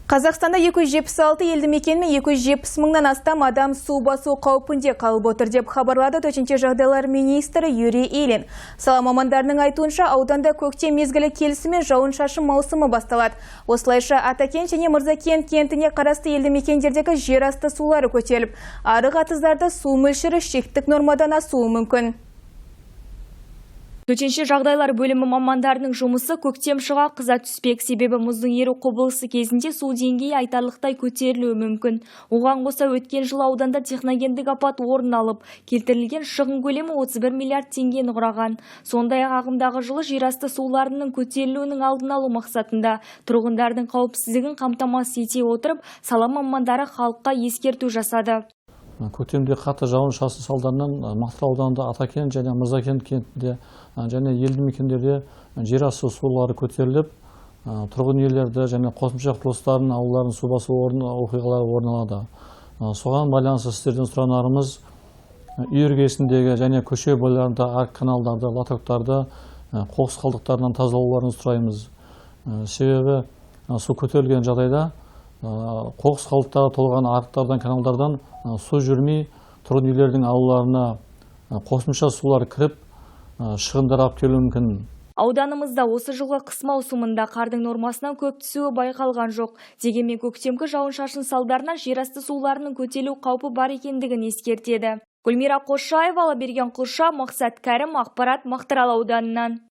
Қазақстанда 276 елді мекен мен 270 мыңнан астам адам су басу қаупінде қалып отыр деп хабарлады төтенше жағдайлар министрі Юрий Ильин. Сала мамандарының айтуынша, ауданда көктем мезгілі келісімен жауын-шашын маусымы басталады. Осылайша Атакент және Мырзакент кентіне қарасты елді мекендердегі жер асты сулары көтеріліп, арық атыздарда су мөлшері шектік нормадан асуы мүмкін. Төтенше жағдайлар бөлімі мамандарының жұмысы көктем шыға қыза түспек, себебі мұздың еру құбылысы кезінде су деңгейі айтарлықтай көтерілуі мүмкін. Оған қоса өткен жыл ауданда техногендік апат орын алып, келтірілген шығын көлемі 31 миллиард теңгені құраған. Сондай-ақ ағымдағы жылы жерасты суларының көтерілуінің алдын алу мақсатында тұрғындардың қауіпсіздігін қамтамасыз ете отырып, сала мамандары халыққа ескерту жасады. Көктемде қатты жауын-шашын салдарынан Мақтаарал ауданында Атакент және Мырзакент кентінде және елді мекендерде жер асты сулары көтеріліп, тұрғын үйлерді және қосымша құрылыстардың аулаларын су басу оқиғалары орын алады. Соған байланысты сіздерден сұранарымыз үй іргесіндегі және көше бойларында арық каналдарды, лотоктарды қоқыс қалдықтарынан тазалауларыңызды сұраймыз. Себебі су көтерілген жағдайда қоқыс қалдықтары толған арықтардан, каналдардан су жүрмей, тұрғын үйлердің аулаларына қосымша сулар кіріп, шығындар алып келуі мүмкін. Ауданымызда осы жылғы қыс маусымында қардың нормасынан көп түсуі байқалған жоқ. Дегенмен көктемгі жауын-шашын салдарынан жерасты суларының көтерілу қаупі бар екендігін ескертеді. Гүлмира Қосшаева, Алаберген Құлша, Мақсат Кәрім, ақпарат Мақтаарал ауданынан.